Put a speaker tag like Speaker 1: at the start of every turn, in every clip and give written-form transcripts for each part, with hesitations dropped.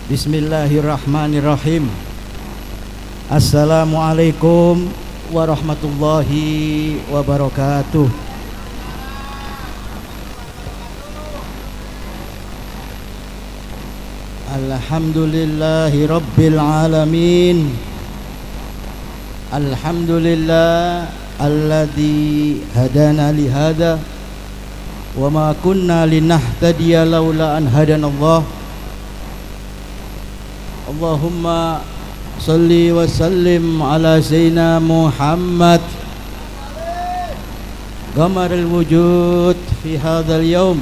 Speaker 1: Bismillahirrahmanirrahim. Assalamualaikum warahmatullahi wabarakatuh. Alhamdulillahi rabbil alamin. Alhamdulillah alladzi hadana li hada wa ma kunna linahtadiya laula an hadanallah. Allahumma salli wa sallim ala sayyidina Muhammad qamaril wujud fi hadzal yaum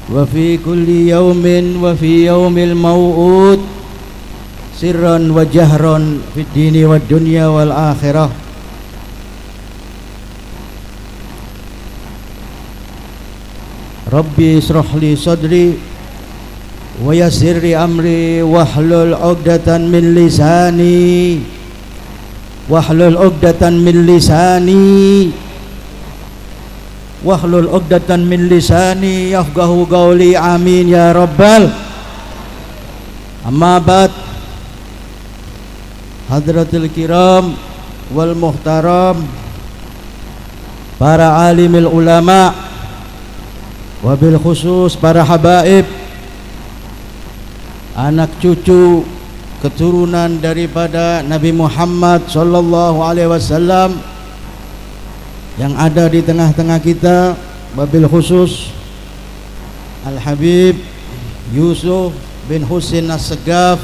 Speaker 1: wa fi kulli yaumin wa fi yaumil mau'ud sirran wa jahran fid dini wad dunya wal akhirah. Rabbi israh li sadri wa yassir li amri wahlul 'uqdatan min lisani yafqahu qawli. Amin ya rabbal. Amma ba'd. Hadratul kiram wal muhtaram, para alimil ulama, wabil khusus para habaib, anak cucu keturunan daripada Nabi Muhammad sallallahu alaihi wasallam yang ada di tengah-tengah kita, wabil khusus Al-Habib Yusuf bin Husin As-Segaf,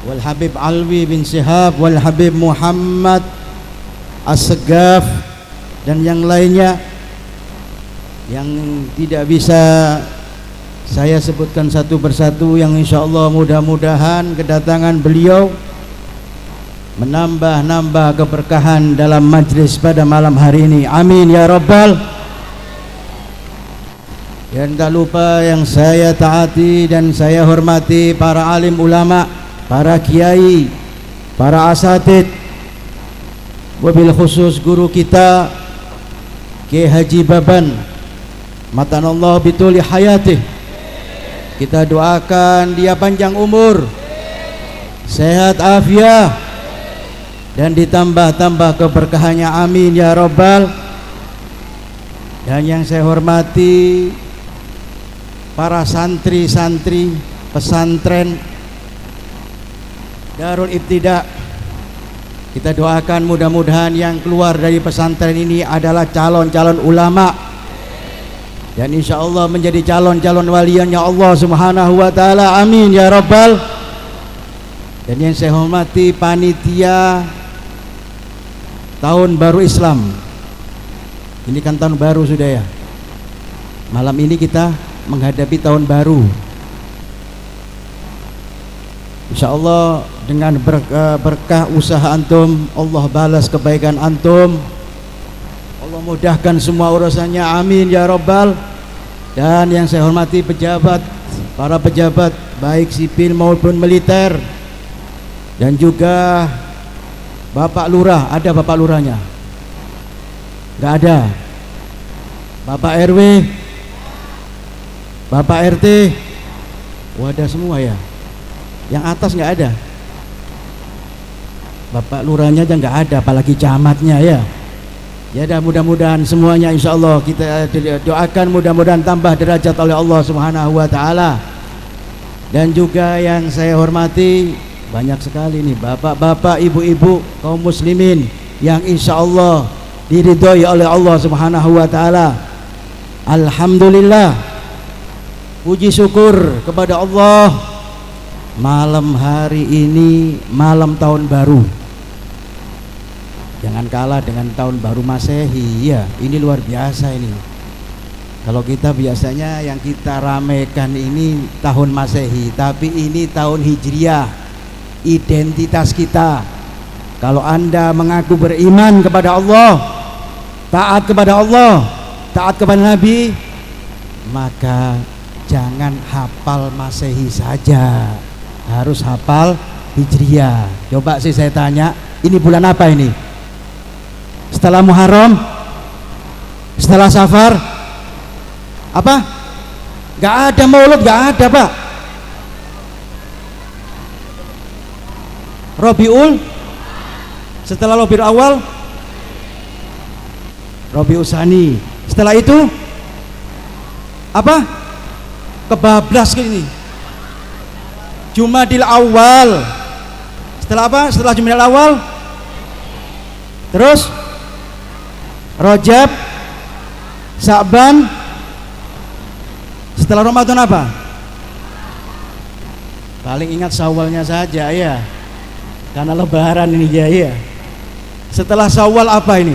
Speaker 1: wal Habib Alwi bin Sihab, wal Habib Muhammad As-Segaf, dan yang lainnya yang tidak bisa saya sebutkan satu persatu, yang insyaallah mudah-mudahan kedatangan beliau menambah keberkahan dalam majlis pada malam hari ini. Amin ya rabbal. Dan tak lupa yang saya taati dan saya hormati para alim ulama, para kiai, para asatid, wabil khusus guru kita Kiai Haji Baban matanallahu bituli hayatih. Kita doakan dia panjang umur, sehat afiat, dan ditambah keberkahannya. Amin ya rabbal. Dan yang saya hormati para santri-santri pesantren Darul Ibtida, kita doakan mudah-mudahan yang keluar dari pesantren ini adalah calon-calon ulama, dan insya Allah menjadi calon-calon waliannya Allah subhanahu wa ta'ala. Amin ya rabbal. Dan yang saya hormati panitia tahun baru Islam. Ini kan tahun baru sudah ya. Malam ini kita menghadapi tahun baru. Insya Allah dengan berkah usaha antum, Allah balas kebaikan antum, Allah mudahkan semua urusannya. Amin ya rabbal. Dan yang saya hormati pejabat, para pejabat baik sipil maupun militer, dan juga Bapak Lurah. Ada Bapak Lurahnya? Enggak ada. Bapak RW, Bapak RT, wadah semua ya. Yang atas enggak ada. Bapak Lurahnya aja enggak ada, apalagi camatnya ya. Ya, dan mudah-mudahan semuanya insya Allah kita doakan mudah-mudahan tambah derajat oleh Allah subhanahu wa ta'ala. Dan juga yang saya hormati banyak sekali nih bapak-bapak, ibu-ibu, kaum muslimin yang insya Allah diridhoi oleh Allah subhanahu wa ta'ala. Alhamdulillah, puji syukur kepada Allah, malam hari ini malam tahun baru. Jangan kalah dengan tahun baru Masehi ya, ini luar biasa ini. Kalau kita biasanya yang kita ramekan ini tahun Masehi, tapi ini tahun Hijriah, identitas kita. Kalau Anda mengaku beriman kepada Allah, taat kepada Allah, taat kepada Nabi, maka jangan hafal Masehi saja, harus hafal Hijriah. Coba sih saya tanya, ini bulan apa ini? Setelah Muharram, setelah Safar, apa? Gak ada Maulud, gak ada Pak. Rabiul, setelah Rabiul Awal Rabiul Tsani, setelah itu apa? Kebablas ini Jumadil Awal, setelah apa? Setelah Jumadil Awal terus Rajab, Sa'ban, setelah Ramadan apa? Paling ingat Syawalnya saja ya, karena lebaran ini ya. Setelah Syawal apa ini?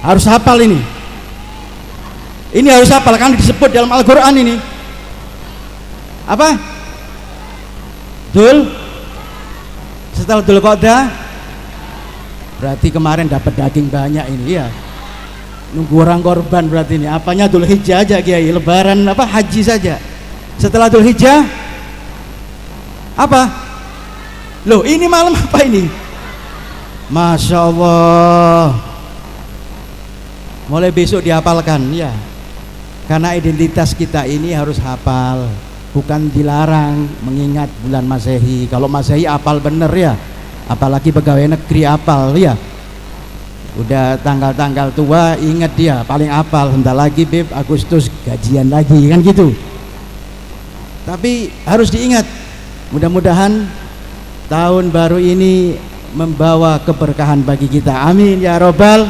Speaker 1: Harus hafal ini. Ini harus hafal, kan disebut dalam Al-Quran ini. Apa? Setelah Dzulqa'dah, berarti kemarin dapat daging banyak ini ya. Nunggu orang korban berarti ini. Apanya Dzulhijjah aja Kiai, lebaran apa haji saja. Setelah Dzulhijjah apa? Loh, ini malam apa ini? Masya Allah. Mulai besok dihafalkan ya. Karena identitas kita ini harus hafal. Bukan dilarang mengingat bulan Masehi. Kalau Masehi hafal bener ya. Apalagi pegawai negeri hafal ya. Udah tanggal-tanggal tua ingat dia paling hafal. Bentar lagi Beb, Agustus gajian lagi kan gitu. Tapi harus diingat. Mudah-mudahan tahun baru ini membawa keberkahan bagi kita. Amin ya robbal.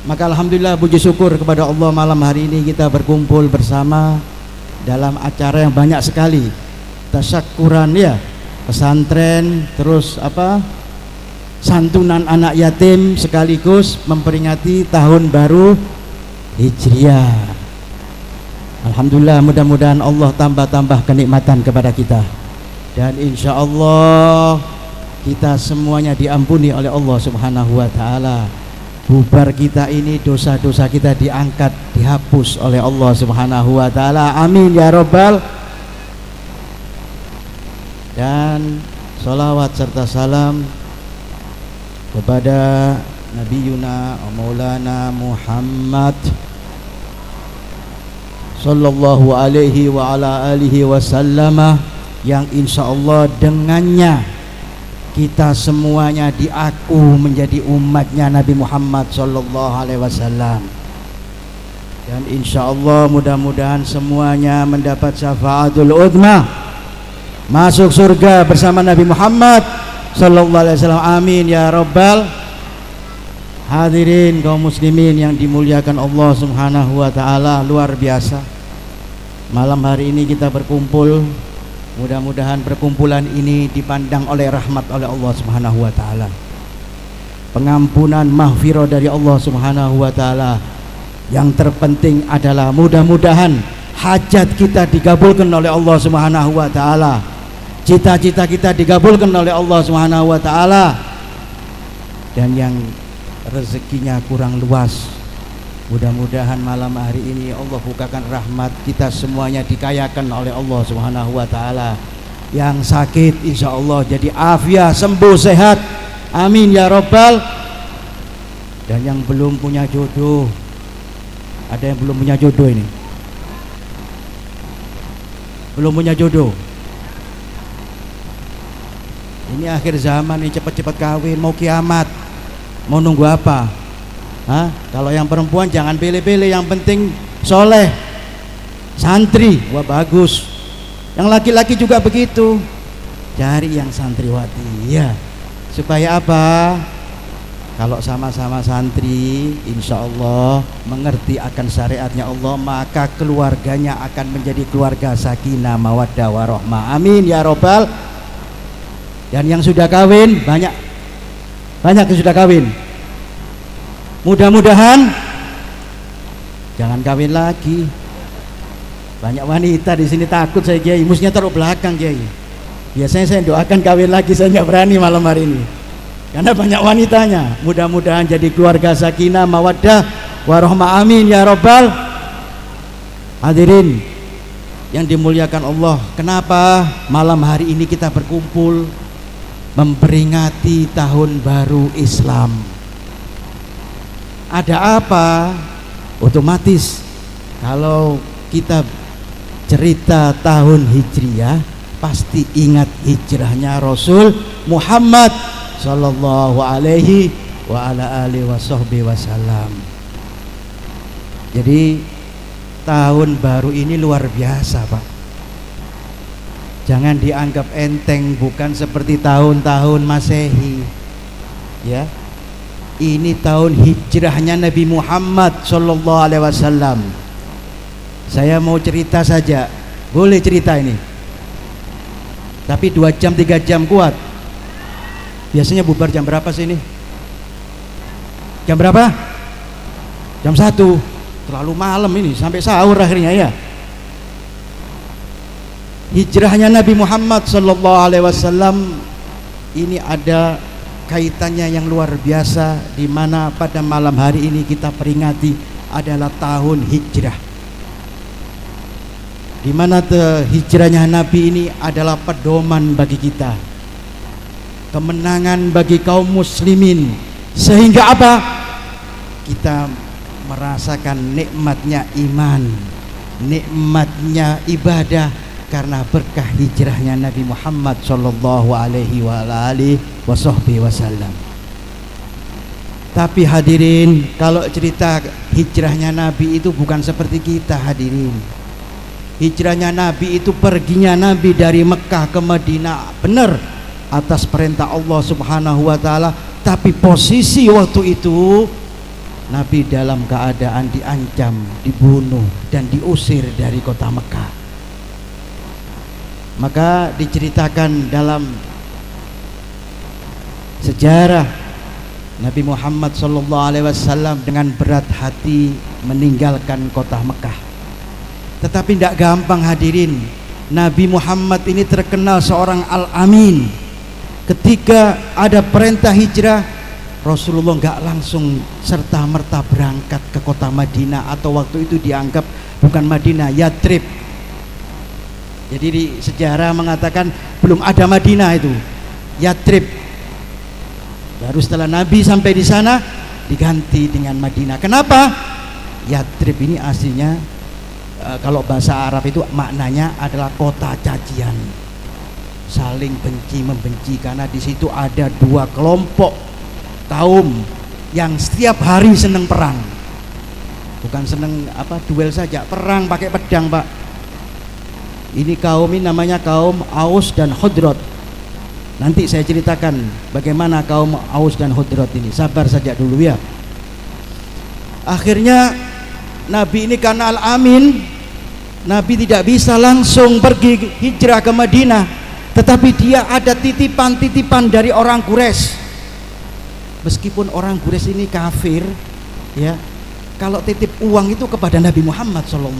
Speaker 1: Maka alhamdulillah, puji syukur kepada Allah, malam hari ini kita berkumpul bersama dalam acara yang banyak sekali. Tasyakuran ya, pesantren, terus apa? Santunan anak yatim, sekaligus memperingati tahun baru Hijriah. Alhamdulillah, mudah-mudahan Allah tambah-tambah kenikmatan kepada kita. Dan insya Allah kita semuanya diampuni oleh Allah Subhanahu wa ta'ala. Bubar kita ini, dosa-dosa kita diangkat, dihapus oleh Allah Subhanahu wa ta'ala. Amin ya robbal. Dan salawat serta salam kepada Nabi Yuna Maulana Muhammad sallallahu alaihi wa ala alihi wasallam, yang insya Allah dengannya kita semuanya diaku menjadi umatnya Nabi Muhammad sallallahu alaihi wasallam. Dan insya Allah mudah-mudahan semuanya mendapat syafaatul uzma, masuk surga bersama Nabi Muhammad sallallahu alaihi wasallam. Amin ya rabbal. Hadirin kaum muslimin yang dimuliakan Allah Subhanahu wa ta'ala, luar biasa malam hari ini kita berkumpul. Mudah-mudahan perkumpulan ini dipandang oleh rahmat oleh Allah Subhanahu wa ta'ala, pengampunan mahfirah dari Allah Subhanahu wa ta'ala. Yang terpenting adalah mudah-mudahan hajat kita dikabulkan oleh Allah Subhanahu wa ta'ala, cita-cita kita dikabulkan oleh Allah Subhanahu wa ta'ala. Dan yang rezekinya kurang luas, mudah-mudahan malam hari ini Allah bukakan rahmat, kita semuanya dikayakan oleh Allah Subhanahu wa ta'ala. Yang sakit insya Allah jadi afiah, sembuh, sehat. Amin ya robbal. Dan yang belum punya jodoh, ada yang belum punya jodoh ini? Belum punya jodoh? Ini akhir zaman nih, cepat-cepat kawin, mau kiamat, mau nunggu apa? Hah? Kalau yang perempuan jangan pilih-pilih, yang penting soleh, santri, wah bagus. Yang laki-laki juga begitu, cari yang santriwati ya. Supaya apa? Kalau sama-sama santri, insya Allah mengerti akan syariatnya Allah, maka keluarganya akan menjadi keluarga sakinah mawaddah warahmah. Amin ya robbal. Dan yang sudah kawin banyak yang sudah kawin, mudah-mudahan jangan kawin lagi. Banyak wanita di sini takut saya Kiai, musnya taruh belakang Kiai. Biasanya saya doakan kawin lagi, saya nggak berani malam hari ini karena banyak wanitanya. Mudah-mudahan jadi keluarga sakinah mawaddah warahmah. Amin ya robbal. Hadirin yang dimuliakan Allah, kenapa malam hari ini kita berkumpul memperingati tahun baru Islam? Ada apa? Otomatis kalau kita cerita tahun Hijriah, pasti ingat hijrahnya Rasul Muhammad sallallahu alaihi wa ala alihi wasallam. Jadi tahun baru ini luar biasa, Pak. Jangan dianggap enteng, bukan seperti tahun-tahun Masehi. Ya. Ini tahun hijrahnya Nabi Muhammad sallallahu alaihi wasallam. Saya mau cerita saja. Boleh cerita ini? Tapi 2 jam 3 jam kuat. Biasanya bubar jam berapa sih ini? Jam berapa? Jam 1. Terlalu malam ini, sampai sahur akhirnya ya. Hijrahnya Nabi Muhammad sallallahu alaihi wasallam ini ada kaitannya yang luar biasa, di mana pada malam hari ini kita peringati adalah tahun hijrah. Di mana hijrahnya Nabi ini adalah pedoman bagi kita, kemenangan bagi kaum muslimin, sehingga apa? Kita merasakan nikmatnya iman, nikmatnya ibadah karena berkah hijrahnya Nabi Muhammad sallallahu alaihi wasallam. Tapi hadirin, kalau cerita hijrahnya Nabi itu bukan seperti kita hadirin. Hijrahnya Nabi itu perginya Nabi dari Mekah ke Madinah, benar, atas perintah Allah Subhanahu wa taala, tapi posisi waktu itu Nabi dalam keadaan diancam, dibunuh dan diusir dari kota Mekah. Maka diceritakan dalam sejarah Nabi Muhammad SAW dengan berat hati meninggalkan kota Mekah. Tetapi tidak gampang hadirin. Nabi Muhammad ini terkenal seorang al-amin. Ketika ada perintah hijrah, Rasulullah nggak langsung serta merta berangkat ke kota Madinah, atau waktu itu dianggap bukan Madinah, Yatrib. Jadi di sejarah mengatakan belum ada Madinah itu, Yatrib. Baru setelah Nabi sampai di sana diganti dengan Madinah. Kenapa? Yatrib ini aslinya kalau bahasa Arab itu maknanya adalah kota cacian, saling benci membenci, karena di situ ada 2 kelompok kaum yang setiap hari seneng perang. Bukan seneng duel saja, perang pakai pedang, Pak. Ini kaum ini namanya kaum Aus dan Khudrat. Nanti saya ceritakan bagaimana kaum Aus dan Khudrat ini. Sabar saja dulu ya. Akhirnya Nabi ini karena al-amin, Nabi tidak bisa langsung pergi hijrah ke Madinah, tetapi dia ada titipan-titipan dari orang Quraisy. Meskipun orang Quraisy ini kafir, ya, kalau titip uang itu kepada Nabi Muhammad SAW,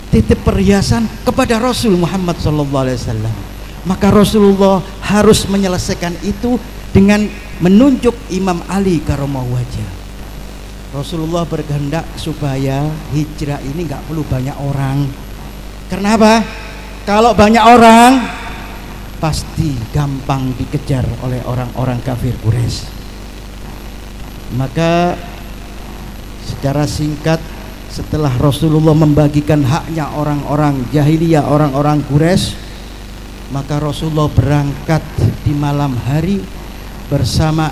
Speaker 1: titip perhiasan kepada Rasul Muhammad SAW, maka Rasulullah harus menyelesaikan itu dengan menunjuk Imam Ali karramallahu wajhah. Rasulullah berkehendak supaya hijrah ini nggak perlu banyak orang. Karena apa? Kalau banyak orang pasti gampang dikejar oleh orang-orang kafir Quraisy. Maka secara singkat, setelah Rasulullah membagikan haknya orang-orang jahiliyah, orang-orang Quraisy, maka Rasulullah berangkat di malam hari bersama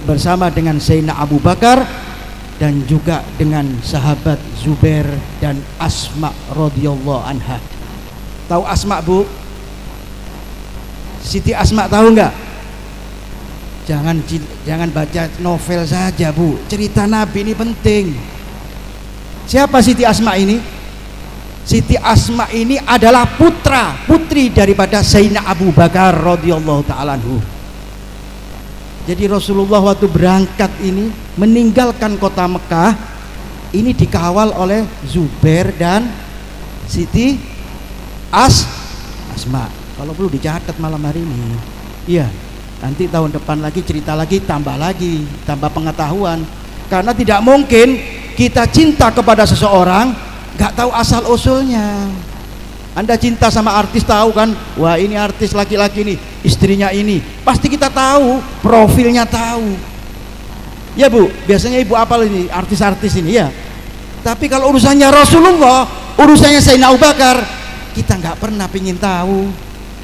Speaker 1: bersama dengan Sayyidina Abu Bakar dan juga dengan sahabat Zubair dan Asma radhiyallahu anha. Tahu Asma, Bu? Siti Asma tahu nggak? Jangan baca novel saja, Bu. Cerita Nabi ini penting. Siapa Siti Asma ini? Siti Asma ini adalah putri daripada Sayyidina Abu Bakar radhiyallahu taala anhu. Jadi Rasulullah waktu berangkat ini meninggalkan kota Mekah ini dikawal oleh Zubair dan Siti Asma. Kalau perlu dicatat malam hari ini. Iya, nanti tahun depan lagi cerita lagi, tambah pengetahuan. Karena tidak mungkin kita cinta kepada seseorang nggak tahu asal usulnya. Anda cinta sama artis, tahu kan? Wah, ini artis laki-laki nih, istrinya ini. Pasti kita tahu, profilnya tahu. Ya, Bu, biasanya Ibu apal ini artis-artis ini ya. Tapi kalau urusannya Rasulullah, urusannya Sayyidina Abu Bakar, kita nggak pernah ingin tahu.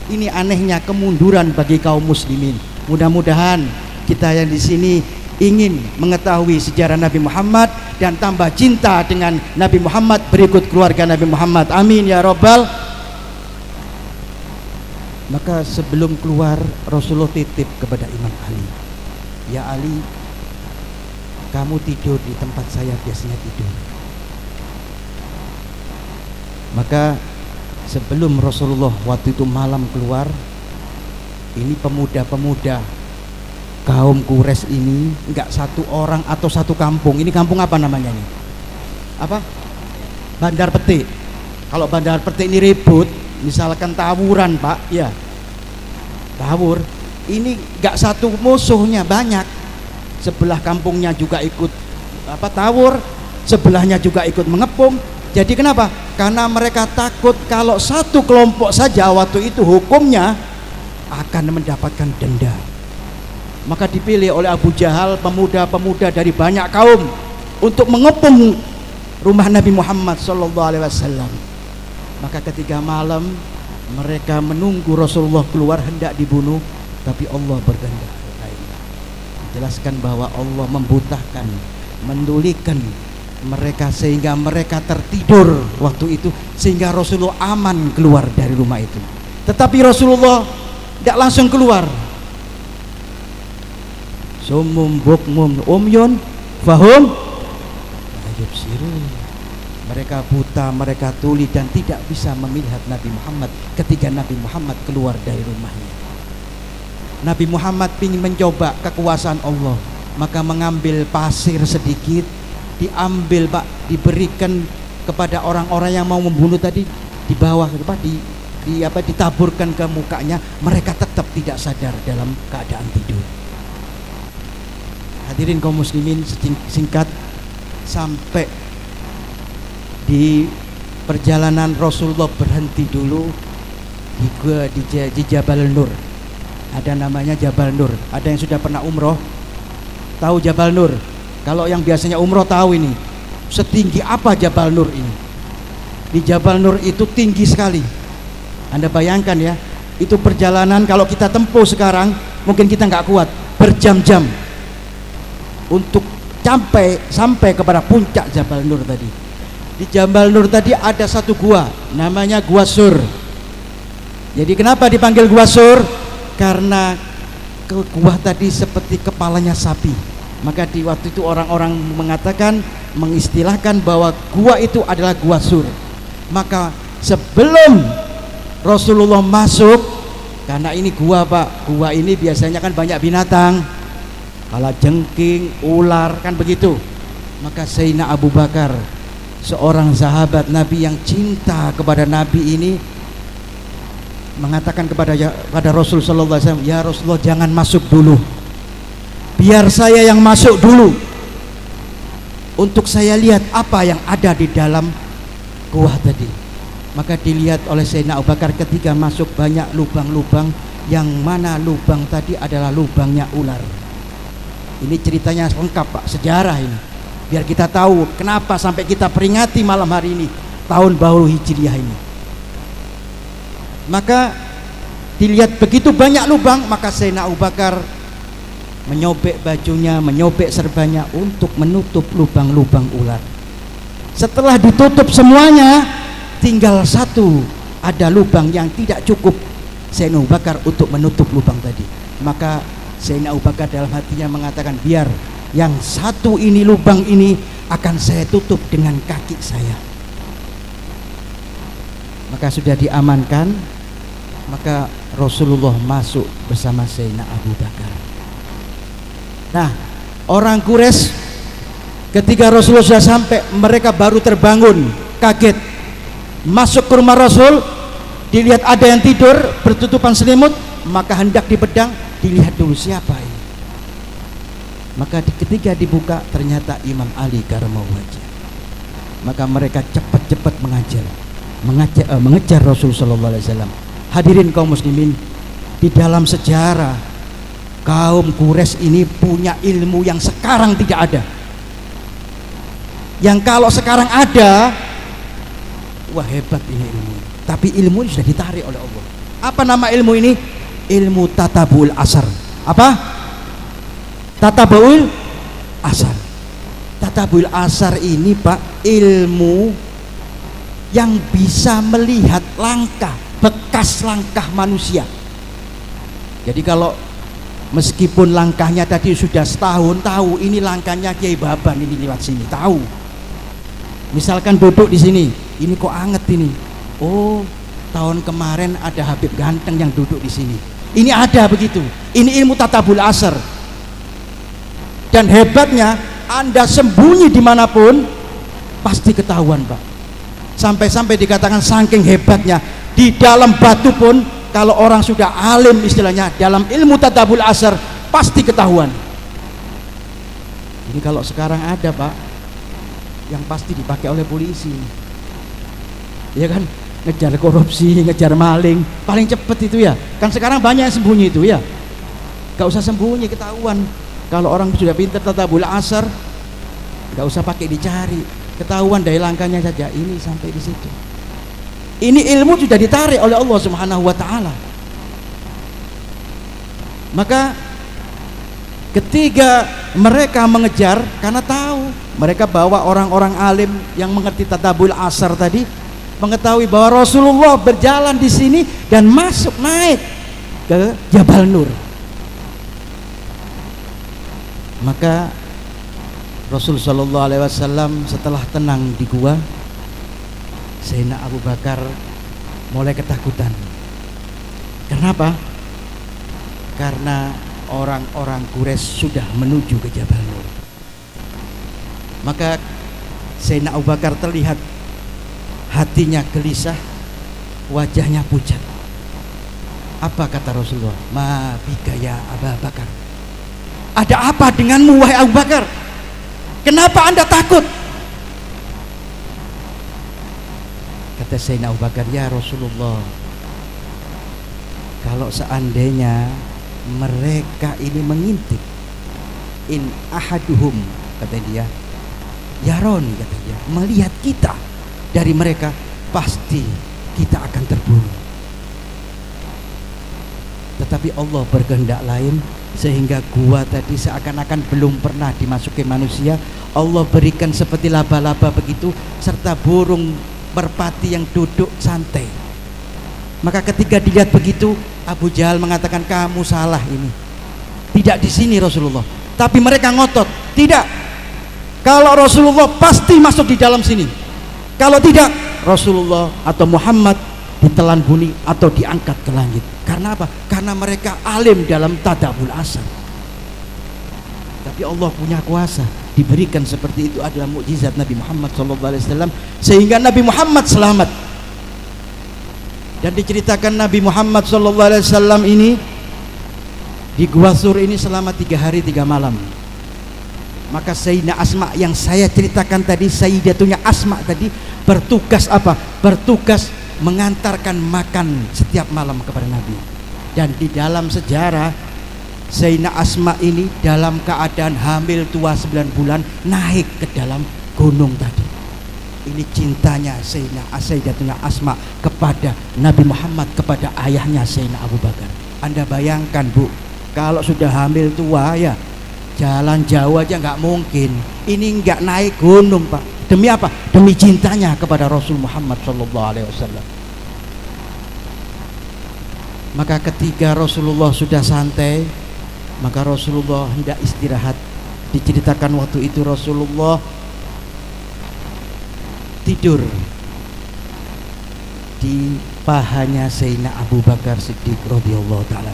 Speaker 1: Ini anehnya kemunduran bagi kaum muslimin. Mudah-mudahan kita yang di sini ingin mengetahui sejarah Nabi Muhammad dan tambah cinta dengan Nabi Muhammad, berikut keluarga Nabi Muhammad. Amin ya robbal. Maka sebelum keluar, Rasulullah titip kepada Imam Ali, ya Ali, kamu tidur di tempat saya biasanya tidur. Maka sebelum Rasulullah waktu itu malam keluar, ini pemuda-pemuda kaum Quraisy ini, enggak satu orang atau satu kampung. Ini kampung apa namanya ini? Apa? Bandar Petik. Kalau Bandar Petik ini ribut, misalkan tawuran Pak, ya tawur, ini enggak satu musuhnya, banyak. Sebelah kampungnya juga ikut apa tawur, sebelahnya juga ikut mengepung. Jadi kenapa? Karena mereka takut kalau satu kelompok saja waktu itu hukumnya akan mendapatkan denda. Maka dipilih oleh Abu Jahal pemuda-pemuda dari banyak kaum untuk mengepung rumah Nabi Muhammad SAW. Maka ketika malam mereka menunggu Rasulullah keluar hendak dibunuh, tapi Allah berkehendak. Jelaskan bahwa Allah membutahkan, mendulikan mereka sehingga mereka tertidur waktu itu, sehingga Rasulullah aman keluar dari rumah itu. Tetapi Rasulullah tidak langsung keluar. Sumum bukmum umyun fahum yubsirun. Mereka buta, mereka tuli dan tidak bisa melihat Nabi Muhammad ketika Nabi Muhammad keluar dari rumahnya. Nabi Muhammad ingin mencoba kekuasaan Allah, maka mengambil pasir sedikit, diambil Pak, diberikan kepada orang-orang yang mau membunuh tadi, di bawah Pak, ditaburkan ke mukanya. Mereka tetap tidak sadar dalam keadaan tidur. Hadirin kaum muslimin, singkat, sampai di perjalanan Rasulullah berhenti dulu di Jabal Nur. Ada namanya Jabal Nur. Ada yang sudah pernah umroh tahu Jabal Nur? Kalau yang biasanya umroh tahu ini. Setinggi apa Jabal Nur ini? Di Jabal Nur itu tinggi sekali. Anda bayangkan ya, itu perjalanan kalau kita tempuh sekarang mungkin kita nggak kuat, berjam-jam untuk sampai kepada puncak Jabal Nur tadi. Di Jabal Nur tadi ada satu gua, namanya Gua Sur. Jadi kenapa dipanggil Gua Sur? Karena gua tadi seperti kepalanya sapi. Maka di waktu itu orang-orang mengatakan, mengistilahkan bahwa gua itu adalah Gua Sur. Maka sebelum Rasulullah masuk, karena ini gua Pak, gua ini biasanya kan banyak binatang, kalajengking, ular, kan begitu. Maka Sayyidina Abu Bakar, seorang sahabat Nabi yang cinta kepada Nabi ini, mengatakan kepada Rasul sallallahu alaihi wasallam, ya Rasulullah, jangan masuk dulu, biar saya yang masuk dulu untuk saya lihat apa yang ada di dalam gua tadi. Maka dilihat oleh Sayyidina Abu Bakar, ketika masuk banyak lubang-lubang, yang mana lubang tadi adalah lubangnya ular. Ini ceritanya lengkap Pak, sejarah ini, biar kita tahu kenapa sampai kita peringati malam hari ini tahun baru Hijriah ini. Maka dilihat begitu banyak lubang, maka Sayyidina Abu Bakar menyobek bajunya, menyobek serbanya untuk menutup lubang-lubang ular. Setelah ditutup semuanya, tinggal satu, ada lubang yang tidak cukup Sayyidina Abu Bakar untuk menutup lubang tadi. Maka Sayyidina Abu Bakar dalam hatinya mengatakan, biar yang satu ini, lubang ini akan saya tutup dengan kaki saya. Maka sudah diamankan. Maka Rasulullah masuk bersama Sayyidina Abu Bakar. Nah, orang Quraisy ketika Rasulullah sudah sampai, mereka baru terbangun, kaget, masuk ke rumah Rasul, dilihat ada yang tidur bertutupan selimut, maka hendak dipedang, dilihat dulu siapa ini. Maka ketika dibuka, ternyata Imam Ali karamahullah wajah. Maka mereka cepat-cepat mengejar Rasul sallallahu alaihi wasallam. Hadirin kaum muslimin, di dalam sejarah kaum Quraisy ini punya ilmu yang sekarang tidak ada. Yang kalau sekarang ada, wah hebat ini ilmu. Tapi ilmu ini sudah ditarik oleh Allah. Apa nama ilmu ini? Ilmu tatabul asar. Apa? Tatabul asar. Tatabul asar ini Pak, ilmu yang bisa melihat langkah, bekas langkah manusia. Jadi kalau meskipun langkahnya tadi sudah setahun, tahu ini langkahnya Kiai Baban ini lewat sini, tahu. Misalkan duduk di sini, ini kok anget ini. Oh, tahun kemarin ada Habib ganteng yang duduk di sini. Ini ada begitu. Ini ilmu tatabul asar. Dan hebatnya, Anda sembunyi dimanapun pasti ketahuan Pak. Sampai-sampai dikatakan saking hebatnya, di dalam batu pun kalau orang sudah alim istilahnya dalam ilmu tatabul asar pasti ketahuan. Ini kalau sekarang ada Pak, yang pasti dipakai oleh polisi, ya kan, ngejar korupsi, ngejar maling, paling cepet itu ya. Kan sekarang banyak yang sembunyi itu ya, gak usah sembunyi, ketahuan. Kalau orang sudah pintar tatabul asar, gak usah pakai dicari, ketahuan dari langkahnya saja. Ini sampai di situ. Ini ilmu sudah ditarik oleh Allah Subhanahu wa taala. Maka ketika mereka mengejar, karena tahu mereka bawa orang-orang alim yang mengerti tatabul asar tadi, mengetahui bahwa Rasulullah berjalan di sini dan masuk naik ke Jabal Nur. Maka Rasul sallallahu alaihi wasallam setelah tenang di gua, Sayyidina Abu Bakar mulai ketakutan. Kenapa? Karena orang-orang Quraisy sudah menuju ke Jabal Nur. Maka Sayyidina Abu Bakar terlihat hatinya gelisah, wajahnya pucat. Apa kata Rasulullah? Ma bika ya Abu Bakar. Ada apa denganmu wahai Abu Bakar? Kenapa Anda takut? Kata Sayyidina Abu Bakar, ya Rasulullah, kalau seandainya mereka ini mengintip, in ahaduhum, kata dia, yaroni, kata dia, melihat kita dari mereka, pasti kita akan terbunuh. Tetapi Allah berkehendak lain, sehingga gua tadi seakan-akan belum pernah dimasuki manusia. Allah berikan seperti laba-laba begitu, serta burung merpati yang duduk santai. Maka ketika dilihat begitu, Abu Jahal mengatakan, kamu salah ini, tidak di sini Rasulullah. Tapi mereka ngotot, tidak, kalau Rasulullah pasti masuk di dalam sini. Kalau tidak, Rasulullah atau Muhammad ditelan bumi atau diangkat ke langit. Karena apa? Karena mereka alim dalam tadabul asar. Tapi Allah punya kuasa, diberikan seperti itu adalah mukjizat Nabi Muhammad SAW, sehingga Nabi Muhammad selamat. Dan diceritakan Nabi Muhammad SAW ini di Gua Sur ini selama 3 hari 3 malam. Maka Sayyidah Asma yang saya ceritakan tadi, Sayyidatunya Asma tadi bertugas apa? Bertugas mengantarkan makan setiap malam kepada Nabi. Dan di dalam sejarah, Sayyidah Asma ini dalam keadaan hamil tua 9 bulan naik ke dalam gunung tadi. Ini cintanya Sayyidatuna Asma kepada Nabi Muhammad, kepada ayahnya Sayyidina Abu Bakar. Anda bayangkan Bu, kalau sudah hamil tua ya jalan jauh aja nggak mungkin. Ini nggak naik gunung Pak. Demi apa? Demi cintanya kepada Rasul Muhammad SAW. Maka ketika Rasulullah sudah santai, maka Rasulullah hendak istirahat. Diceritakan waktu itu Rasulullah tidur di pahanya Sayyidina Abu Bakar Siddiq radhiyallahu ta'ala.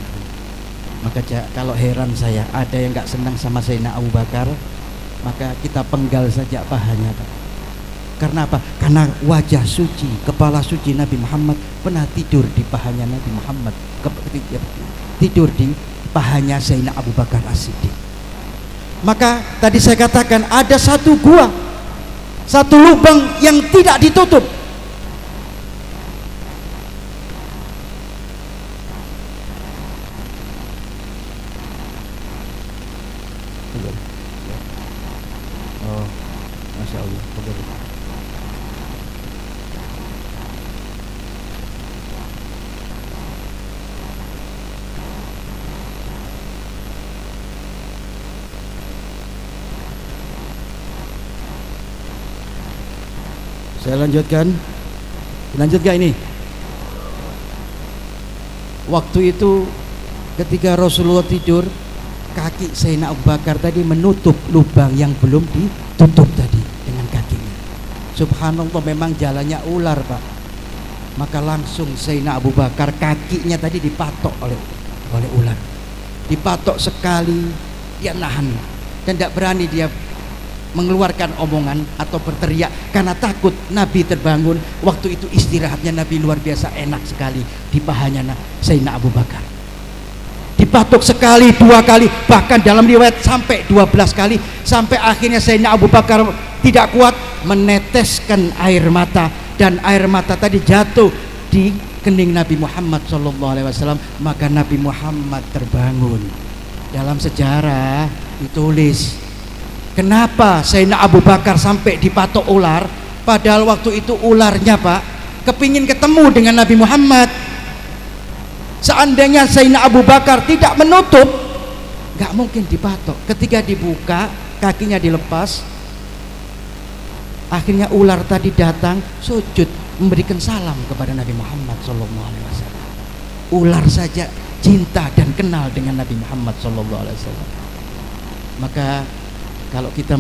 Speaker 1: Maka kalau heran saya, ada yang nggak senang sama Sayyidina Abu Bakar, maka kita penggal saja pahanya Pak. Karena apa? Karena wajah suci, kepala suci Nabi Muhammad pernah tidur di pahanya Nabi Muhammad, tidur di pahanya Sayyidina Abu Bakar As-Siddiq. Maka tadi saya katakan ada satu gua, satu lubang yang tidak ditutup. Oh, Masya Allah. Saya lanjutkan. Lanjut gak ini? Waktu itu ketika Rasulullah tidur, kaki Sayyidina Abu Bakar tadi menutup lubang yang belum ditutup tadi dengan kakinya. Subhanallah, memang jalannya ular, Pak. Maka langsung Sayyidina Abu Bakar kakinya tadi dipatok oleh ular. Dipatok sekali, dia nahan dan tidak berani dia mengeluarkan omongan atau berteriak karena takut Nabi terbangun. Waktu itu istirahatnya Nabi luar biasa enak sekali di pahanya Sayyidina Abu Bakar. Dipatok sekali, 2 kali, bahkan dalam riwayat sampai 12 kali, sampai akhirnya Sayyidina Abu Bakar tidak kuat meneteskan air mata, dan air mata tadi jatuh di kening Nabi Muhammad SAW. Maka Nabi Muhammad terbangun. Dalam sejarah ditulis kenapa Sayyidina Abu Bakar sampai dipatok ular, padahal waktu itu ularnya, Pak, kepingin ketemu dengan Nabi Muhammad. Seandainya Sayyidina Abu Bakar tidak menutup, gak mungkin dipatok. Ketika dibuka, kakinya dilepas, akhirnya ular tadi datang sujud memberikan salam kepada Nabi Muhammad SAW. Ular saja cinta dan kenal dengan Nabi Muhammad SAW. Maka kalau kita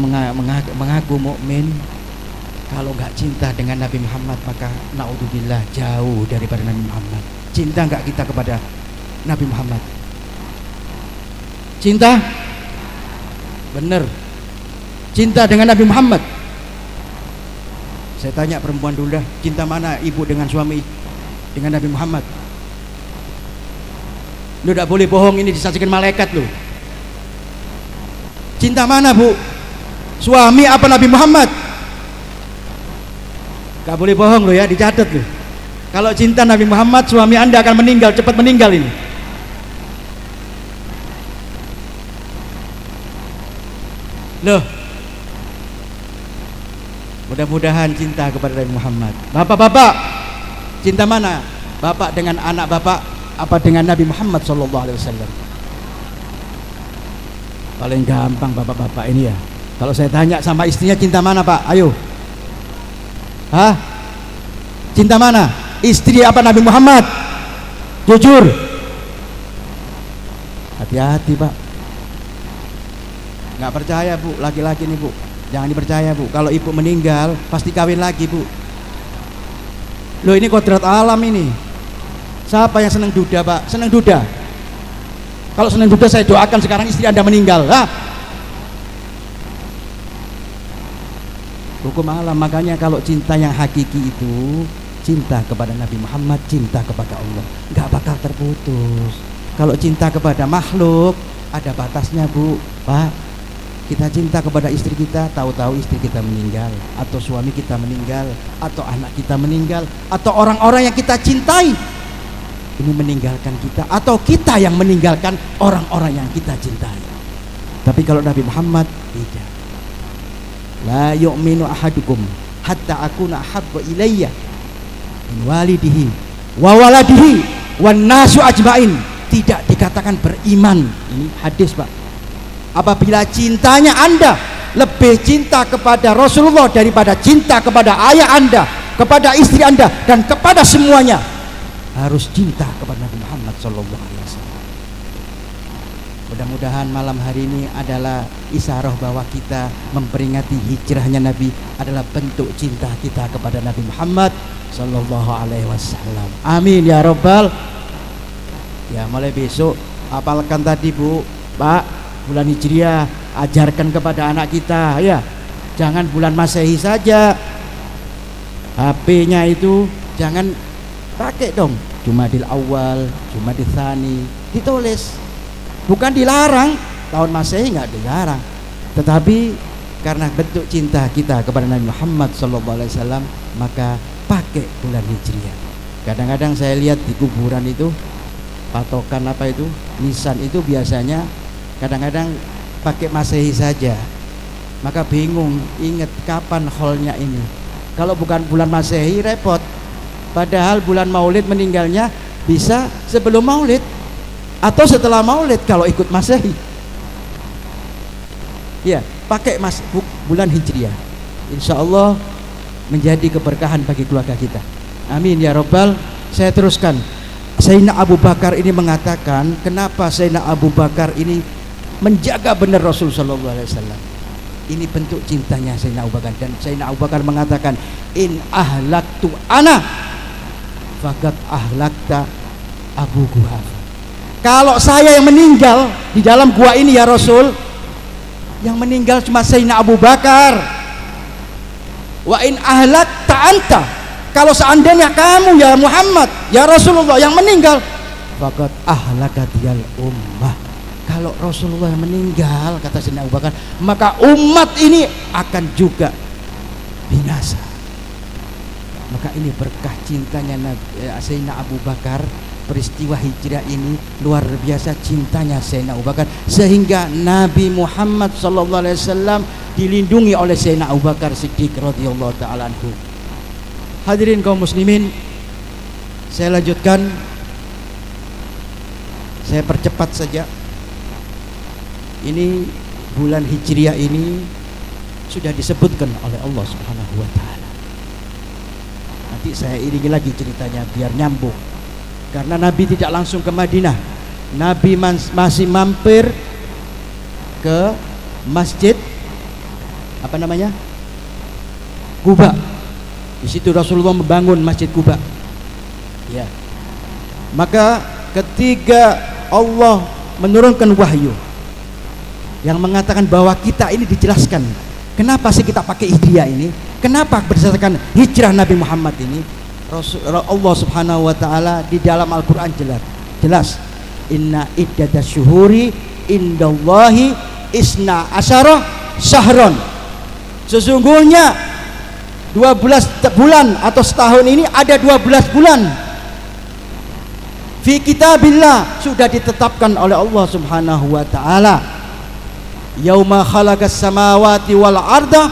Speaker 1: mengaku mukmin, kalau nggak cinta dengan Nabi Muhammad, maka naudzubillah jauh daripada Nabi Muhammad. Cinta nggak kita kepada Nabi Muhammad? Cinta? Bener. Cinta dengan Nabi Muhammad. Saya tanya perempuan dulu dah, cinta mana ibu dengan suami dengan Nabi Muhammad? Lu tidak boleh bohong, ini disaksikan malaikat lu. Cinta mana, Bu? Suami apa Nabi Muhammad? Gak boleh bohong lo ya, dicatat lo. Kalau cinta Nabi Muhammad, suami Anda akan meninggal, cepat meninggal ini. Loh, mudah-mudahan cinta kepada Nabi Muhammad. Bapak-bapak, cinta mana? Bapak dengan anak bapak apa dengan Nabi Muhammad SAW? Paling gampang bapak-bapak ini ya. Kalau saya tanya sama istrinya, cinta mana, Pak? Ayo. Hah? Cinta mana? Istri apa Nabi Muhammad? Jujur. Hati-hati, Pak. Nggak percaya, Bu, laki-laki nih, Bu. Jangan dipercaya, Bu. Kalau ibu meninggal pasti kawin lagi, Bu. Loh, ini kodrat alam ini. Siapa yang senang duda, Pak? Senang duda? Kalau senang duda saya doakan sekarang istri Anda meninggal. Hukum alam. Makanya kalau cinta yang hakiki itu cinta kepada Nabi Muhammad, cinta kepada Allah, nggak bakal terputus. Kalau cinta kepada makhluk ada batasnya, Bu, Pak. Kita cinta kepada istri kita, tahu-tahu istri kita meninggal, atau suami kita meninggal, atau anak kita meninggal, atau orang-orang yang kita cintai ini meninggalkan kita, atau kita yang meninggalkan orang-orang yang kita cintai. Tapi kalau Nabi Muhammad tidak. La yu'minu ahadukum hatta akuna ahabba ilayya min walidihi wa waladihi wan nasu ajmain. Tidak dikatakan beriman. Ini hadis, Pak. Apabila cintanya Anda lebih cinta kepada Rasulullah daripada cinta kepada ayah Anda, kepada istri Anda, dan kepada semuanya, harus cinta kepada Nabi Muhammad SAW. Mudah-mudahan malam hari ini adalah isyarah bahwa kita memperingati hijrahnya Nabi adalah bentuk cinta kita kepada Nabi Muhammad SAW. Amin ya Rabbal. Ya, mulai besok apalkan tadi, Bu, Pak, bulan Hijriah, ajarkan kepada anak kita ya. Jangan bulan Masehi saja. HP-nya itu jangan pakai dong. Jumadil Awal, Jumadil Tsani, ditulis. Bukan dilarang, tahun Masehi nggak dilarang, tetapi karena bentuk cinta kita kepada Nabi Muhammad SAW, maka pakai bulan Hijriah. Kadang-kadang saya lihat di kuburan itu patokan apa itu nisan itu biasanya kadang-kadang pakai Masehi saja, maka bingung ingat kapan haulnya ini. Kalau bukan bulan Masehi repot, padahal bulan Maulid meninggalnya bisa sebelum Maulid atau setelah Maulid kalau ikut Masehi. Ya, pakai bulan Hijriah. Insya Allah menjadi keberkahan bagi keluarga kita. Amin ya Rabbal. Saya teruskan. Sayyidina Abu Bakar ini mengatakan, kenapa Sayyidina Abu Bakar ini menjaga benar Rasul sallallahu alaihi wasallam. Ini bentuk cintanya Sayyidina Abu Bakar. Dan Sayyidina Abu Bakar mengatakan, in ahlaktu ana faqad ahlakta Abu Quhafa. Kalau saya yang meninggal di dalam gua ini ya Rasul, yang meninggal cuma Sayyidina Abu Bakar. Wa in ahlakta anta, kalau seandainya kamu ya Muhammad, ya Rasulullah yang meninggal, faqad ahlakatiyal ummah. Kalau Rasulullah yang meninggal, kata Sayyidina Abu Bakar, maka umat ini akan juga binasa. Maka ini berkah cintanya Sayyidina Abu Bakar. Peristiwa hijrah ini luar biasa cintanya Sayyidina Abu Bakar, sehingga Nabi Muhammad SAW dilindungi oleh Sayyidina Abu Bakar Siddiq radhiyallahu ta'ala anhu. Hadirin kaum muslimin, saya lanjutkan, saya percepat saja. Ini bulan hijriah ini sudah disebutkan oleh Allah Subhanahu wa taala. Nanti saya iringi lagi ceritanya biar nyambung. Karena Nabi tidak langsung ke Madinah. Nabi masih mampir ke masjid apa namanya? Quba. Di situ Rasulullah membangun Masjid Quba. Ya. Maka ketika Allah menurunkan wahyu yang mengatakan bahwa kita ini dijelaskan, kenapa sih kita pakai hijriah ini? Kenapa berdasarkan hijrah Nabi Muhammad ini? Allah Subhanahu wa taala di dalam Al-Qur'an jelas. Inna iddatash syuhuri indallahi isna asyara syahron. Sesungguhnya 12 bulan atau setahun ini ada 12 bulan. Fi kitabillah, sudah ditetapkan oleh Allah Subhanahu wa taala. Yauma khalaqas samawati wal arda,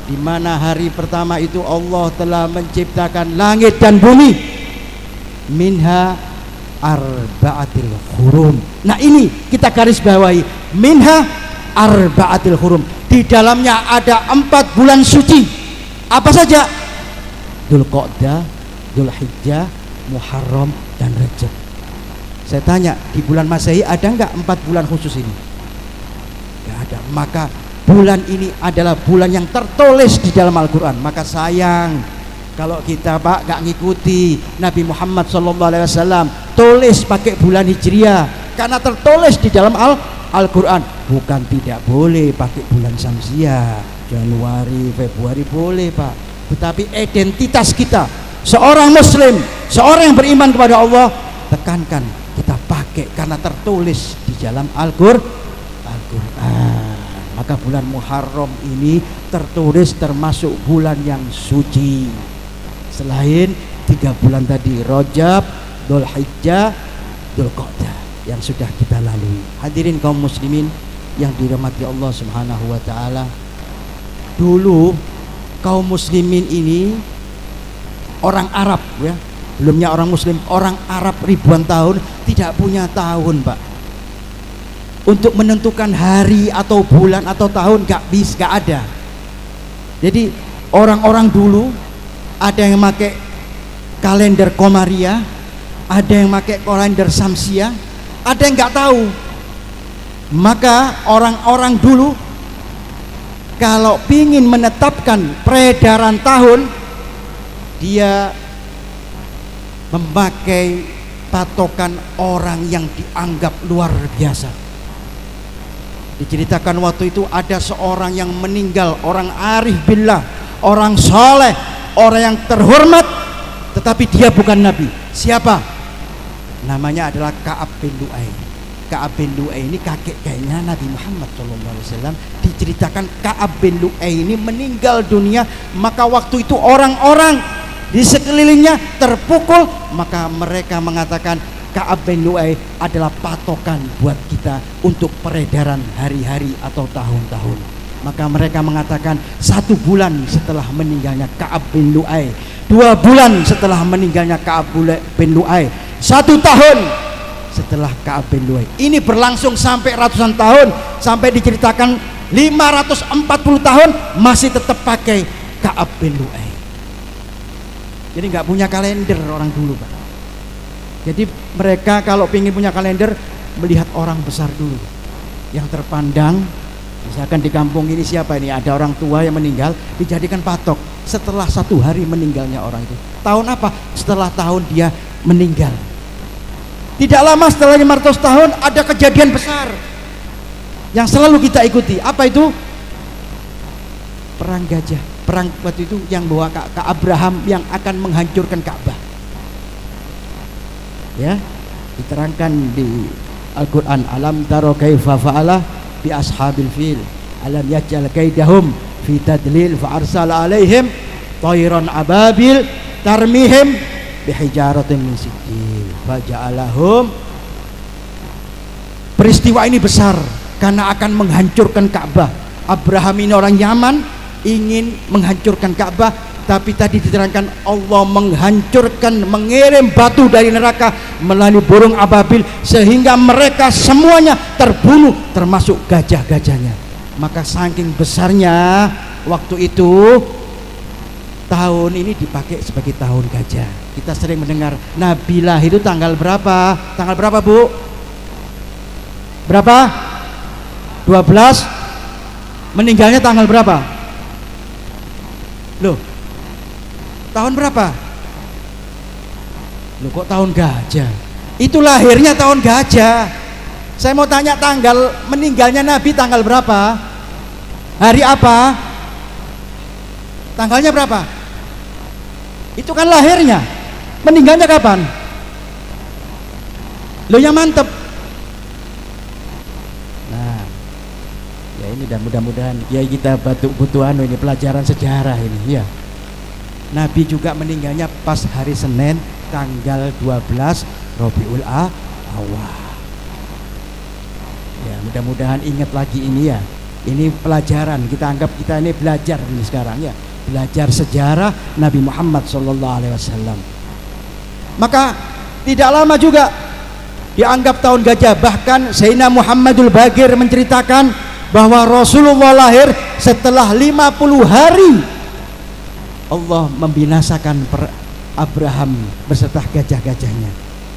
Speaker 1: di mana hari pertama itu Allah telah menciptakan langit dan bumi. Minha arba'atil hurum. Nah ini kita garis bawahi, minha arba'atil hurum. Di dalamnya ada 4 bulan suci. Apa saja? Dzulqa'dah, Dzulhijjah, Muharram dan Rajab. Saya tanya, di bulan Masehi ada enggak 4 bulan khusus ini? Enggak ada. Maka bulan ini adalah bulan yang tertulis di dalam Al-Quran. Maka sayang kalau kita Pak gak ngikuti Nabi Muhammad SAW, tulis pakai bulan Hijriah, karena tertulis di dalam Al-Quran. Bukan tidak boleh pakai bulan Syamsiah, Januari, Februari boleh Pak, tetapi identitas kita seorang muslim, seorang yang beriman kepada Allah, tekankan kita pakai karena tertulis di dalam Al-Quran. Maka bulan Muharram ini tertulis termasuk bulan yang suci. Selain 3 bulan tadi, Rajab, Dzulhijjah, Dzulqa'dah yang sudah kita lalui. Hadirin kaum muslimin yang dirahmati Allah Subhanahu wa taala. Dulu kaum muslimin ini orang Arab ya, belumnya orang muslim, orang Arab ribuan tahun tidak punya tahun, Pak. Untuk menentukan hari atau bulan atau tahun gak ada. Jadi orang-orang dulu ada yang pakai kalender Komariah, ada yang pakai kalender Syamsiah, ada yang nggak tahu. Maka orang-orang dulu kalau ingin menetapkan peredaran tahun, dia memakai patokan orang yang dianggap luar biasa. Diceritakan waktu itu ada seorang yang meninggal, orang arif billah, orang soleh, orang yang terhormat, tetapi dia bukan nabi. Siapa? Namanya adalah Ka'ab bin Lu'ay. Ka'ab bin Lu'ay ini kakeknya Nabi Muhammad SAW. Diceritakan Ka'ab bin Lu'ay ini meninggal dunia, maka waktu itu orang-orang di sekelilingnya terpukul, maka mereka mengatakan Ka'ab bin Lu'ay adalah patokan buat kita untuk peredaran hari-hari atau tahun-tahun. Maka mereka mengatakan 1 bulan setelah meninggalnya Ka'ab bin Lu'ay, 2 bulan setelah meninggalnya Ka'ab bin Lu'ay, 1 tahun setelah Ka'ab bin Lu'ay. Ini berlangsung sampai ratusan tahun, sampai diceritakan 540 tahun masih tetap pakai Ka'ab bin Lu'ay. Jadi nggak punya kalender orang dulu, Pak. Jadi mereka kalau ingin punya kalender melihat orang besar dulu yang terpandang. Misalkan di kampung ini siapa ini, ada orang tua yang meninggal, dijadikan patok setelah 1 hari meninggalnya orang itu. Tahun apa? Setelah tahun dia meninggal. Tidak lama setelah 500 tahun ada kejadian besar yang selalu kita ikuti. Apa itu? Perang gajah. Perang waktu itu yang bawa ke Abraham yang akan menghancurkan Ka'bah. Ya, diterangkan di Al-Quran. Alam taro kaifa fa'ala bi ashabil fil alam yaj'al kaidahum fi tadlil fa arsala alaihim tayran ababil tarmihim bihijaratin min sijil faja'alahum. Peristiwa ini besar karena akan menghancurkan Ka'bah. Abraham ini orang Yaman, ingin menghancurkan Ka'bah, tapi tadi diterangkan Allah menghancurkan, mengirim batu dari neraka melalui burung ababil sehingga mereka semuanya terbunuh termasuk gajah-gajahnya. Maka saking besarnya waktu itu tahun ini dipakai sebagai tahun gajah. Kita sering mendengar Nabi lahir itu tanggal berapa? Tanggal berapa, Bu? Berapa? 12. Meninggalnya tanggal berapa? Loh, tahun berapa? Loh, kok tahun gajah? Itu lahirnya tahun gajah. Saya mau tanya tanggal meninggalnya Nabi tanggal berapa? Hari apa? Tanggalnya berapa? Itu kan lahirnya. Meninggalnya kapan? Loh, yang mantep. Nah, ya ini dan mudah-mudahan ya kita butuh ini pelajaran sejarah ini ya. Nabi juga meninggalnya pas hari Senin tanggal 12 Rabiul Awal. Ya, mudah-mudahan ingat lagi ini ya. Ini pelajaran, kita anggap kita ini belajar ini sekarang ya. Belajar sejarah Nabi Muhammad SAW. Maka tidak lama juga dianggap tahun gajah. Bahkan Sayyidina Muhammadul Bagir menceritakan bahwa Rasulullah lahir setelah 50 hari Allah membinasakan Abraham beserta gajah-gajahnya.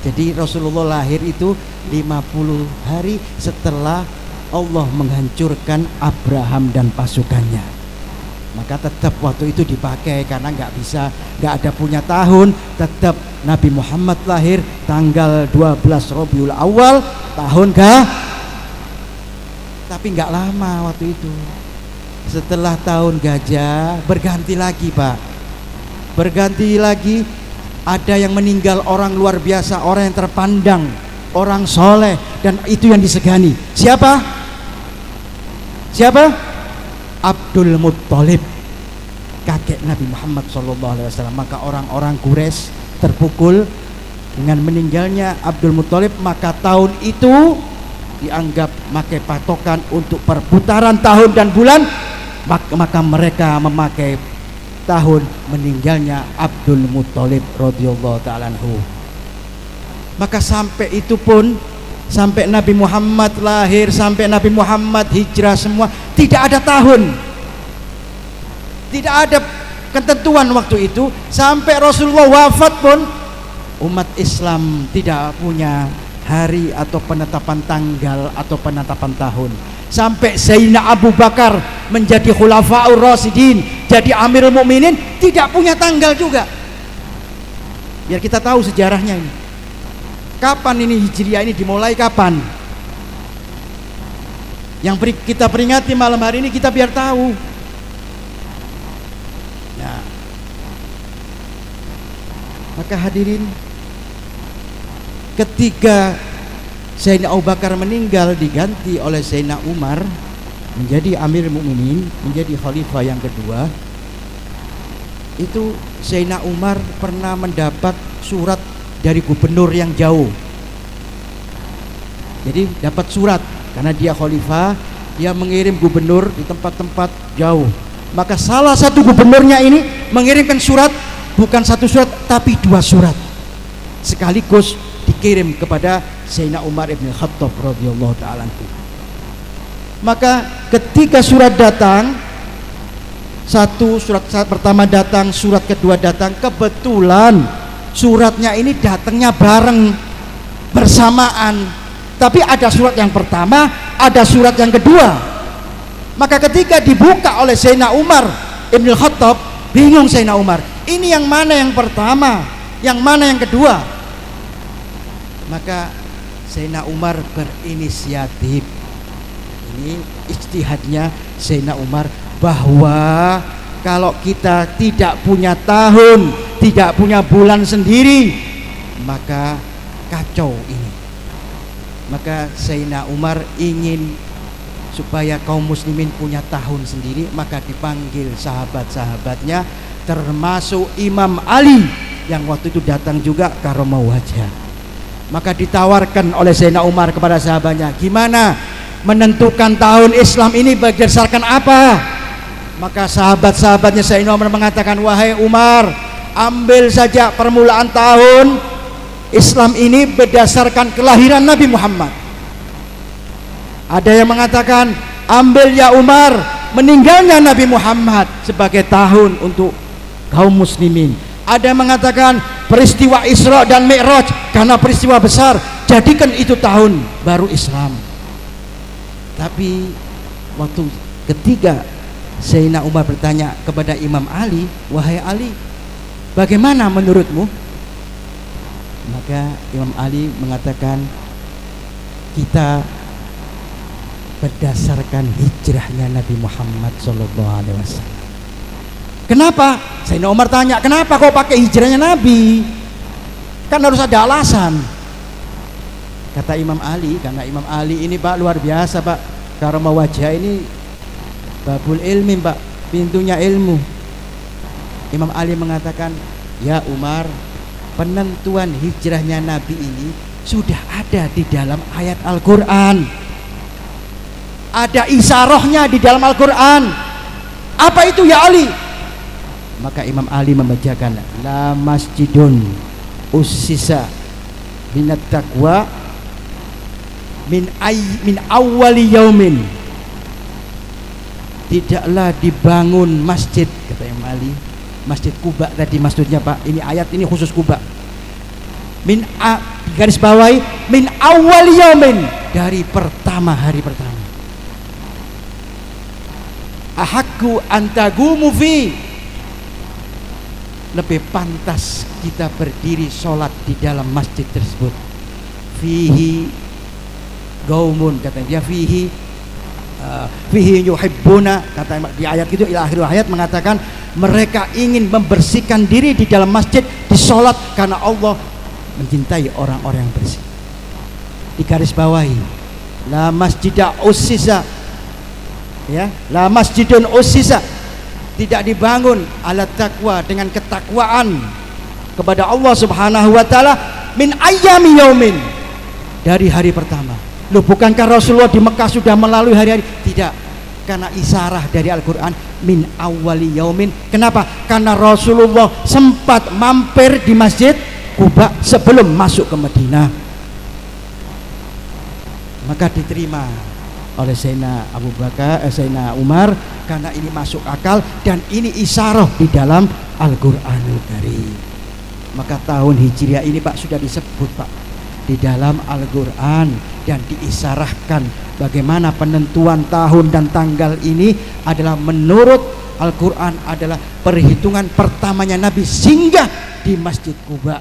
Speaker 1: Jadi Rasulullah lahir itu 50 hari setelah Allah menghancurkan Abraham dan pasukannya. Maka tetap waktu itu dipakai karena nggak ada punya tahun. Tetap Nabi Muhammad lahir tanggal 12 Rabiul Awal tahun tapi nggak lama waktu itu. Setelah tahun gajah berganti lagi, Pak. Berganti lagi, ada yang meninggal orang luar biasa, orang yang terpandang, orang soleh, dan itu yang disegani. Siapa? Abdul Muttalib, kakek Nabi Muhammad SAW. Maka orang-orang Quraisy terpukul dengan meninggalnya Abdul Muttalib. Maka tahun itu dianggap pakai patokan untuk perputaran tahun dan bulan. Maka mereka memakai tahun meninggalnya Abdul Muttalib radhiyallahu ta'ala anhu. Maka sampai itu pun, sampai Nabi Muhammad lahir, sampai Nabi Muhammad hijrah, semua tidak ada tahun, tidak ada ketentuan waktu itu. Sampai Rasulullah wafat pun umat Islam tidak punya hari atau penetapan tanggal atau penetapan tahun. Sampai Sayyidina Abu Bakar menjadi Khulafaur Rasyidin, jadi Amirul Mukminin, tidak punya tanggal juga. Biar kita tahu sejarahnya ini. Kapan ini Hijriah ini dimulai kapan? Yang kita peringati malam hari ini kita biar tahu. Nah, maka hadirin, ketika Sayyidina Abu Bakar meninggal diganti oleh Sayyidina Umar menjadi Amir Mukminin, menjadi khalifah yang kedua. Itu Sayyidina Umar pernah mendapat surat dari gubernur yang jauh. Jadi dapat surat karena dia khalifah, dia mengirim gubernur di tempat-tempat jauh. Maka salah satu gubernurnya ini mengirimkan surat, bukan satu surat tapi 2 surat sekaligus dikirim kepada Sayyidina Umar ibn Khattab radhiyallahu ta'ala anhu. Maka ketika surat datang, Surat pertama datang, surat kedua datang. Kebetulan suratnya ini datangnya bareng, bersamaan. Tapi ada surat yang pertama, ada surat yang kedua. Maka ketika dibuka oleh Sayyidina Umar Ibn Khattab, bingung Sayyidina Umar, ini yang mana yang pertama, yang mana yang kedua? Maka Sayyidina Umar berinisiatif. Ini ijtihadnya Sayyidina Umar, bahwa kalau kita tidak punya tahun, tidak punya bulan sendiri, maka kacau ini. Maka Sayyidina Umar ingin supaya kaum muslimin punya tahun sendiri, maka dipanggil sahabat-sahabatnya, termasuk Imam Ali yang waktu itu datang juga karomah wajah. Maka ditawarkan oleh Sayyidina Umar kepada sahabatnya, gimana menentukan tahun Islam ini berdasarkan apa? Maka sahabat-sahabatnya Sayyidina Umar mengatakan, wahai Umar, ambil saja permulaan tahun Islam ini berdasarkan kelahiran Nabi Muhammad. Ada yang mengatakan, ambil ya Umar, meninggalnya Nabi Muhammad sebagai tahun untuk kaum muslimin. Ada yang mengatakan peristiwa Isra dan Mi'raj, karena peristiwa besar, jadikan itu tahun baru Islam. Tapi waktu ketiga Sayyidina Umar bertanya kepada Imam Ali, wahai Ali, bagaimana menurutmu? Maka Imam Ali mengatakan, kita berdasarkan hijrahnya Nabi Muhammad SAW. Kenapa? Sayyidina Umar tanya, kenapa kau pakai hijrahnya Nabi? Kan harus ada alasan. Kata Imam Ali, karena Imam Ali ini Pak luar biasa Pak, karomah wajah ini babul ilmi Pak, pintunya ilmu. Imam Ali mengatakan, ya Umar, penentuan hijrahnya Nabi ini sudah ada di dalam ayat Al-Quran, ada isarohnya di dalam Al-Quran. Apa itu ya Ali? Maka Imam Ali membacakan, la masjidun ussisa binat taqwa min awwali yaumin, tidaklah dibangun masjid, kata Imam Ali, Masjid Kuba tadi maksudnya Pak, ini ayat ini khusus Kuba, garis bawahi min awwali yaumin, dari pertama hari pertama, ahakku antagumu fi, lebih pantas kita berdiri sholat di dalam masjid tersebut. Fihi gaumun, katanya dia, fihi yuhibbuna, kata di ayat itu, ila akhir ayat mengatakan mereka ingin membersihkan diri di dalam masjid, di sholat, karena Allah mencintai orang-orang yang bersih. Di garis bawahi, la masjidah ussisa, ya, la masjidun ussisa, tidak dibangun alat takwa, dengan ketakwaan kepada Allah Subhanahu wa taala, min ayyami yaumin, dari hari pertama. Loh, bukankah Rasulullah di Mekah sudah melalui hari-hari? Tidak, karena isarah dari Al-Quran min awwali yaumin. Kenapa? Karena Rasulullah sempat mampir di Masjid Kuba sebelum masuk ke Madinah. Maka diterima oleh Sayyidina Abu Bakar, Sayyidina Umar, karena ini masuk akal dan ini isyarah di dalam Al-Qur'anul Karim. Maka tahun Hijriah ini Pak sudah disebut Pak di dalam Al-Qur'an dan diisyarahkan bagaimana penentuan tahun dan tanggal ini adalah menurut Al-Qur'an adalah perhitungan pertamanya Nabi singgah di Masjid Kuba.